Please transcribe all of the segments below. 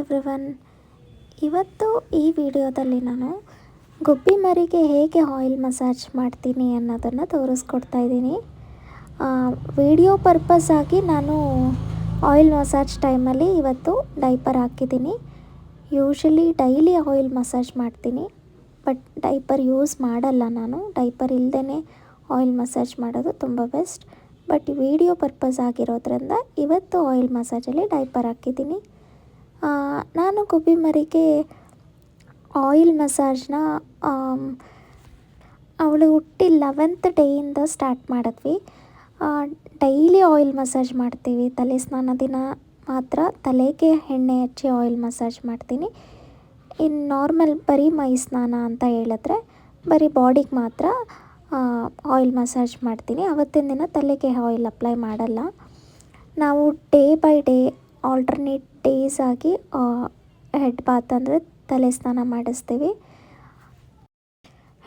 Everyone. ಇವತ್ತು ಈ ವಿಡಿಯೋದಲ್ಲಿ ನಾನು ಗುಬ್ಬಿ ಮರಿಗೆ ಹೇಗೆ ಆಯಿಲ್ ಮಸಾಜ್ ಮಾಡ್ತೀನಿ ಅನ್ನೋದನ್ನು ತೋರಿಸ್ಕೊಡ್ತಾ ಇದ್ದೀನಿ. ವಿಡಿಯೋ ಪರ್ಪಸ್ ಆಗಿ ನಾನು ಆಯಿಲ್ ಮಸಾಜ್ ಟೈಮಲ್ಲಿ ಇವತ್ತು ಡೈಪರ್ ಹಾಕಿದ್ದೀನಿ. ಯೂಶಲಿ ಡೈಲಿ ಆಯಿಲ್ ಮಸಾಜ್ ಮಾಡ್ತೀನಿ, ಬಟ್ ಡೈಪರ್ ಯೂಸ್ ಮಾಡಲ್ಲ. ನಾನು ಡೈಪರ್ ಇಲ್ಲದೇ ಆಯಿಲ್ ಮಸಾಜ್ ಮಾಡೋದು ತುಂಬ ಬೆಸ್ಟ್. ಬಟ್ ವಿಡಿಯೋ ಪರ್ಪಸ್ ಆಗಿರೋದ್ರಿಂದ ಇವತ್ತು ಆಯಿಲ್ ಮಸಾಜಲ್ಲಿ ಡೈಪರ್ ಹಾಕಿದ್ದೀನಿ. ನಾನು ಗುಬ್ಬಿ ಮರಿಗೆ ಆಯಿಲ್ ಮಸಾಜ್ನ ಅವಳು ಹುಟ್ಟಿ 11th ಡೇಯಿಂದ ಸ್ಟಾರ್ಟ್ ಮಾಡಿದ್ವಿ. ಡೈಲಿ ಆಯಿಲ್ ಮಸಾಜ್ ಮಾಡ್ತೀವಿ. ತಲೆ ಸ್ನಾನ ದಿನ ಮಾತ್ರ ತಲೆಗೆ ಎಣ್ಣೆ ಹಚ್ಚಿ ಆಯಿಲ್ ಮಸಾಜ್ ಮಾಡ್ತೀನಿ. ಇನ್ನು ನಾರ್ಮಲ್ ಬರೀ ಮೈ ಸ್ನಾನ ಅಂತ ಹೇಳಿದ್ರೆ ಬರೀ ಬಾಡಿಗೆ ಮಾತ್ರ ಆಯಿಲ್ ಮಸಾಜ್ ಮಾಡ್ತೀನಿ. ಆವತ್ತಿನ ದಿನ ತಲೆಗೆ ಆಯಿಲ್ ಅಪ್ಲೈ ಮಾಡಲ್ಲ. ನಾವು day by day alternate days ಆಗಿ ಹೆಡ್ ಬಾತ್ ಅಂದರೆ ತಲೆ ಸ್ನಾನ ಮಾಡಿಸ್ತೀವಿ.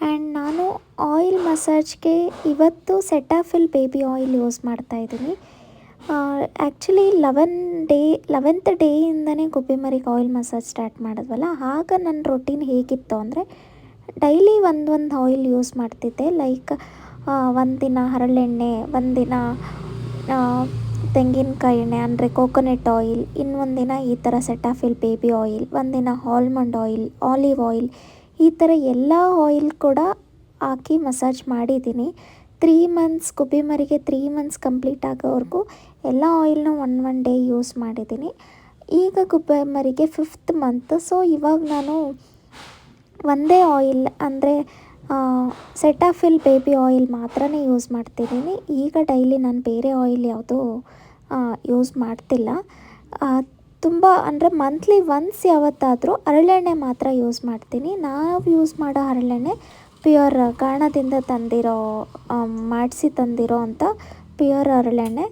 ಆ್ಯಂಡ್ ನಾನು ಆಯಿಲ್ ಮಸಾಜ್ಗೆ ಇವತ್ತು ಸೆಟಾಫಿಲ್ ಬೇಬಿ ಆಯಿಲ್ ಯೂಸ್ ಮಾಡ್ತಾಯಿದ್ದೀನಿ. ಆ್ಯಕ್ಚುಲಿ 11th ಡೇಯಿಂದನೇ ಗುಬ್ಬಿ ಮರಿಗೆ ಆಯಿಲ್ ಮಸಾಜ್ ಸ್ಟಾರ್ಟ್ ಮಾಡಿದ್ವಲ್ಲ, ಆಗ ನನ್ನ ರೊಟೀನ್ ಹೇಗಿತ್ತು ಅಂದರೆ ಡೈಲಿ ಒಂದು ಆಯಿಲ್ ಯೂಸ್ ಮಾಡ್ತಿದ್ದೆ. ಲೈಕ್ ಒಂದಿನ ಹರಳೆಣ್ಣೆ, ಒಂದಿನ ತೆಂಗಿನಕಾಯಿ ಎಣ್ಣೆ ಅಂದರೆ ಕೋಕೋನಟ್ ಆಯಿಲ್, ಇನ್ನೊಂದು ದಿನ ಈ ಥರ ಸೆಟಾಫಿಲ್ ಬೇಬಿ ಆಯಿಲ್, ಒಂದಿನ ಆಲ್ಮಂಡ್ ಆಯಿಲ್, ಆಲಿವ್ ಆಯಿಲ್, ಈ ಥರ ಎಲ್ಲ ಆಯಿಲ್ ಕೂಡ ಹಾಕಿ ಮಸಾಜ್ ಮಾಡಿದ್ದೀನಿ. 3 ಮಂತ್ಸ್ ಗುಬ್ಬಿ ಮರಿಗೆ 3 ಮಂತ್ಸ್ ಕಂಪ್ಲೀಟ್ ಆಗೋವರೆಗೂ ಎಲ್ಲ ಆಯಿಲ್ನ ಒನ್ ಡೇ ಯೂಸ್ ಮಾಡಿದ್ದೀನಿ. ಈಗ ಗುಬ್ಬಿ ಮರಿಗೆ 5th ಮಂತ್. ಸೊ ಇವಾಗ ನಾನು ಒಂದೇ ಆಯಿಲ್ ಅಂದರೆ ಸೆಟಾಫಿಲ್ ಬೇಬಿ ಆಯಿಲ್ ಮಾತ್ರನೇ ಯೂಸ್ ಮಾಡ್ತಿದ್ದೀನಿ. ಈಗ ಡೈಲಿ ನಾನು ಬೇರೆ ಆಯಿಲ್ ಯಾವುದೂ ಯೂಸ್ ಮಾಡ್ತಿಲ್ಲ. ತುಂಬ ಅಂದರೆ ಮಂತ್ಲಿ ಒನ್ಸ್ ಯಾವತ್ತಾದರೂ ಹರಳೆಣ್ಣೆ ಮಾತ್ರ ಯೂಸ್ ಮಾಡ್ತೀನಿ. ನಾವು ಯೂಸ್ ಮಾಡೋ ಹರಳೆಣ್ಣೆ ಪ್ಯೂರ್ ಗಾಣದಿಂದ ಮಾಡಿಸಿ ತಂದಿರೋ ಅಂಥ ಪ್ಯೂರ್ ಹರಳೆಣ್ಣೆ.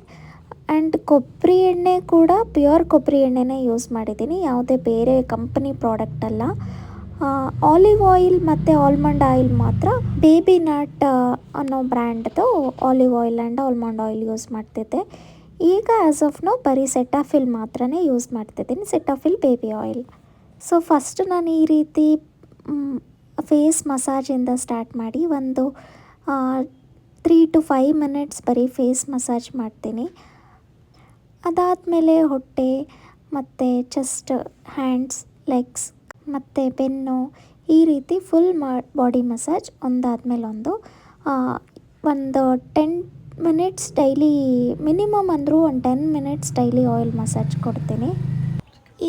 ಆ್ಯಂಡ್ ಕೊಬ್ಬರಿ ಎಣ್ಣೆ ಕೂಡ ಪ್ಯೂರ್ ಕೊಬ್ಬರಿ ಎಣ್ಣೆನೇ ಯೂಸ್ ಮಾಡಿದ್ದೀನಿ, ಯಾವುದೇ ಬೇರೆ ಕಂಪ್ನಿ ಪ್ರಾಡಕ್ಟ್ ಅಲ್ಲ. ಆಲಿವ್ ಆಯಿಲ್ ಮತ್ತು ಆಲ್ಮಂಡ್ ಆಯಿಲ್ ಮಾತ್ರ ಬೇಬಿ ನಟ್ ಅನ್ನೋ ಬ್ರ್ಯಾಂಡ್ದು olive oil and almond oil use ಮಾಡ್ತಿದ್ದೆ. ಈಗ ಆ್ಯಸ್ ಆಫ್ ನೌ ಬರೀ ಸೆಟಾಫಿಲ್ ಮಾತ್ರನೇ ಯೂಸ್ ಮಾಡ್ತಿದ್ದೀನಿ, Cetaphil baby oil. So first ನಾನು ಈ ರೀತಿ ಫೇಸ್ ಮಸಾಜಿಂದ ಸ್ಟಾರ್ಟ್ ಮಾಡಿ ಒಂದು 3 to 5 ಮಿನಿಟ್ಸ್ ಬರೀ ಫೇಸ್ ಮಸಾಜ್ ಮಾಡ್ತೀನಿ. ಅದಾದಮೇಲೆ ಹೊಟ್ಟೆ ಮತ್ತು ಚೆಸ್ಟ್, ಹ್ಯಾಂಡ್ಸ್, ಲೆಗ್ಸ್ ಮತ್ತು ಬೆನ್ನು, ಈ ರೀತಿ ಫುಲ್ ಬಾಡಿ ಮಸಾಜ್ ಒಂದಾದಮೇಲೆ ಒಂದು 10 ಮಿನಿಟ್ಸ್ ಡೈಲಿ, ಮಿನಿಮಮ್ ಅಂದರೂ ಒಂದು 10 ಮಿನಿಟ್ಸ್ ಡೈಲಿ ಆಯಿಲ್ ಮಸಾಜ್ ಕೊಡ್ತೀನಿ.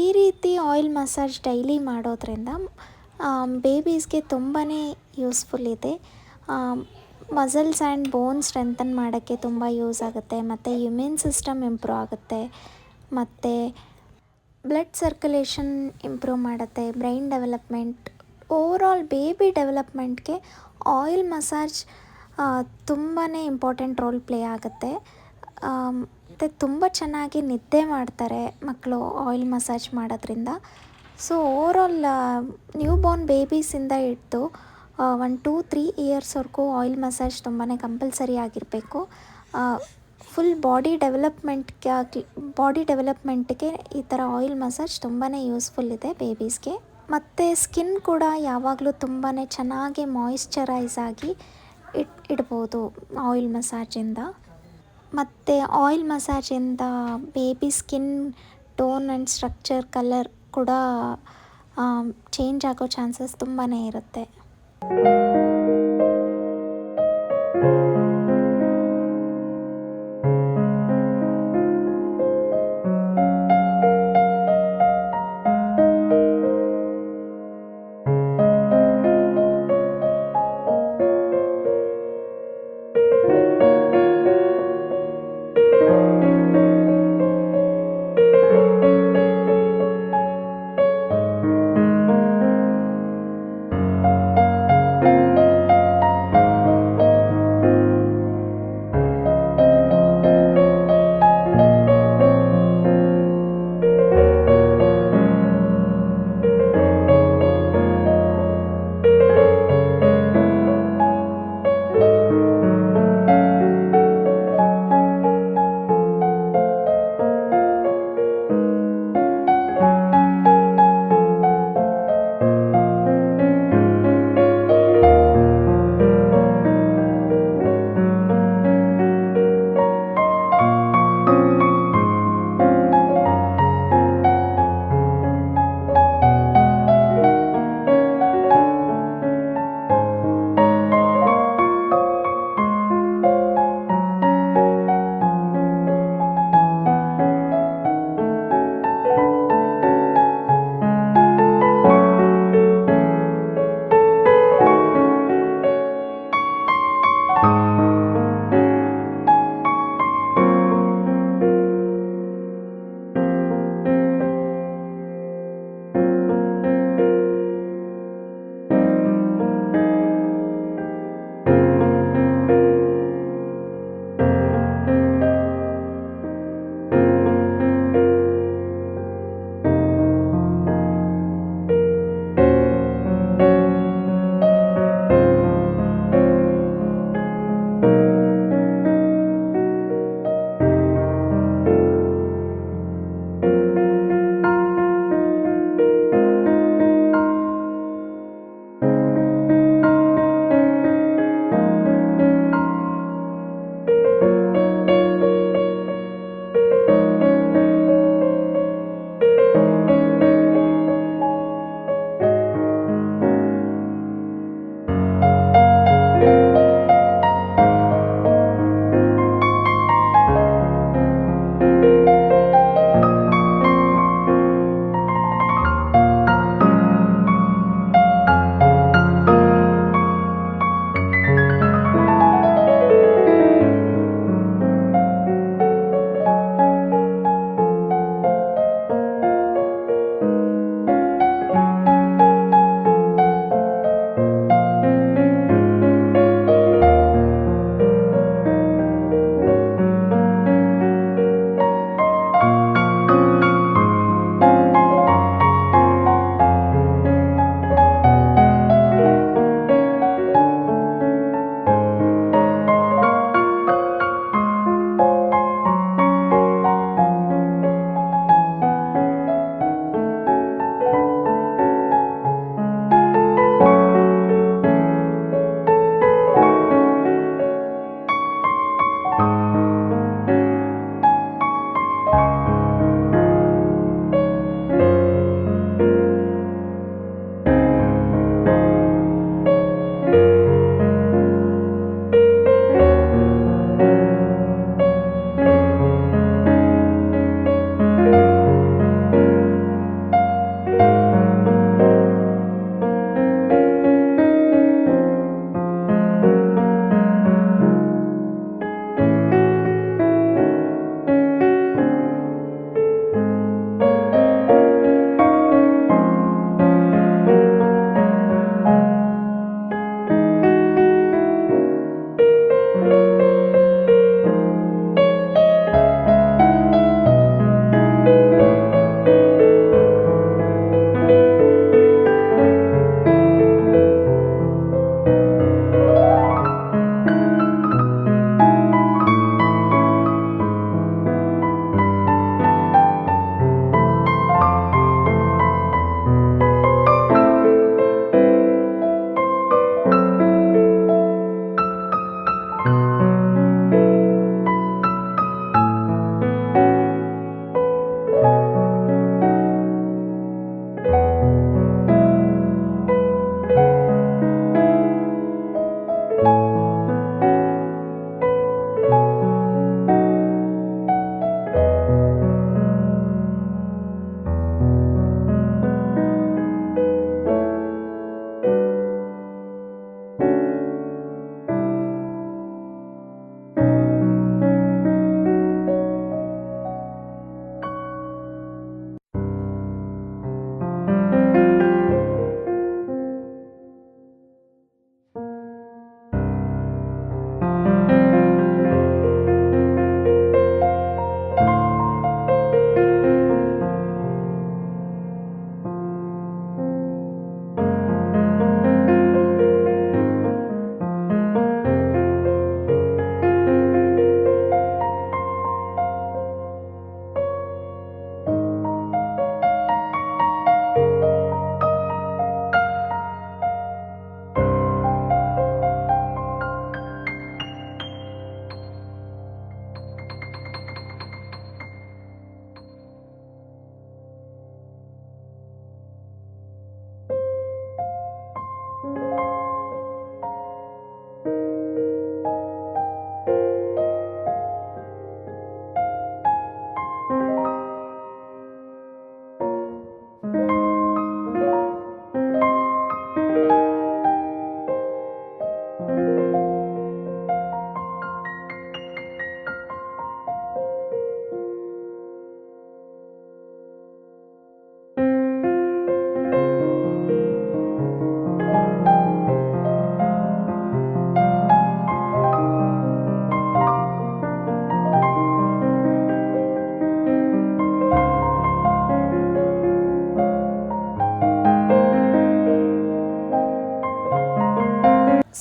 ಈ ರೀತಿ ಆಯಿಲ್ ಮಸಾಜ್ ಡೈಲಿ ಮಾಡೋದ್ರಿಂದ ಬೇಬೀಸ್ಗೆ ತುಂಬಾ ಯೂಸ್ಫುಲ್ ಇದೆ. ಮಸಲ್ಸ್ ಆ್ಯಂಡ್ ಬೋನ್ ಸ್ಟ್ರೆಂಥನ್ ಮಾಡೋಕ್ಕೆ ತುಂಬ ಯೂಸ್ ಆಗುತ್ತೆ, ಮತ್ತು ಇಮ್ಯೂನ್ ಸಿಸ್ಟಮ್ ಇಂಪ್ರೂವ್ ಆಗುತ್ತೆ, ಮತ್ತು ಬ್ಲಡ್ ಸರ್ಕ್ಯುಲೇಷನ್ ಇಂಪ್ರೂವ್ ಮಾಡುತ್ತೆ, ಬ್ರೈನ್ ಡೆವಲಪ್ಮೆಂಟ್, ಓವರಾಲ್ ಬೇಬಿ ಡೆವಲಪ್ಮೆಂಟ್ಗೆ ಆಯಿಲ್ ಮಸಾಜ್ ತುಂಬಾ ಇಂಪಾರ್ಟೆಂಟ್ ರೋಲ್ ಪ್ಲೇ ಆಗುತ್ತೆ. ಮತ್ತು ತುಂಬ ಚೆನ್ನಾಗಿ ನಿದ್ದೆ ಮಾಡ್ತಾರೆ ಮಕ್ಕಳು ಆಯಿಲ್ ಮಸಾಜ್ ಮಾಡೋದ್ರಿಂದ. ಸೊ ಓವರಾಲ್ ನ್ಯೂ ಬಾರ್ನ್ ಬೇಬೀಸಿಂದ ಹಿಡ್ದು 1-2-3 ಇಯರ್ಸ್ವರೆಗೂ ಆಯಿಲ್ ಮಸಾಜ್ ತುಂಬಾ ಕಂಪಲ್ಸರಿ ಆಗಿರಬೇಕು. ಫುಲ್ ಬಾಡಿ ಡೆವಲಪ್ಮೆಂಟ್ಗೆ ಈ ಥರ ಆಯಿಲ್ ಮಸಾಜ್ ತುಂಬಾ ಯೂಸ್ಫುಲ್ ಇದೆ ಬೇಬೀಸ್ಗೆ. ಮತ್ತು ಸ್ಕಿನ್ ಕೂಡ ಯಾವಾಗಲೂ ತುಂಬಾ ಚೆನ್ನಾಗಿ ಮಾಯಿಶ್ಚರೈಸ್ ಆಗಿ ಇಡ್ಬೋದು ಆಯಿಲ್ ಮಸಾಜಿಂದ. ಮತ್ತು ಆಯಿಲ್ ಮಸಾಜಿಂದ baby skin tone and structure, colour ಕೂಡ ಚೇಂಜ್ ಆಗೋ ಚಾನ್ಸಸ್ ತುಂಬಾ ಇರುತ್ತೆ.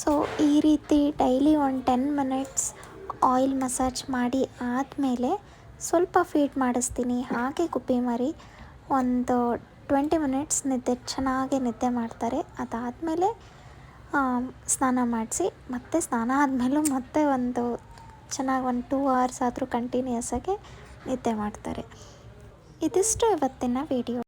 ಸೊ ಈ ರೀತಿ ಡೈಲಿ ಒಂದು 10 ಮಿನಿಟ್ಸ್ ಆಯಿಲ್ ಮಸಾಜ್ ಮಾಡಿ ಆದಮೇಲೆ ಸ್ವಲ್ಪ ಫೀಡ್ ಮಾಡಿಸ್ತೀನಿ. ಹಾಗೆ ಗುಬ್ಬಿ ಮರಿ ಒಂದು 20 ಮಿನಿಟ್ಸ್ ಚೆನ್ನಾಗಿ ನಿದ್ದೆ ಮಾಡ್ತಾರೆ. ಅದಾದಮೇಲೆ ಸ್ನಾನ ಮಾಡಿಸಿ ಮತ್ತೆ ಸ್ನಾನ ಆದಮೇಲೂ ಮತ್ತೆ ಚೆನ್ನಾಗಿ ಒಂದು 2 ಅವರ್ಸ್ ಆದರೂ ಕಂಟಿನ್ಯೂಸ್ ಆಗಿ ನಿದ್ದೆ ಮಾಡ್ತಾರೆ. ಇದಿಷ್ಟು ಇವತ್ತಿನ ವಿಡಿಯೋ.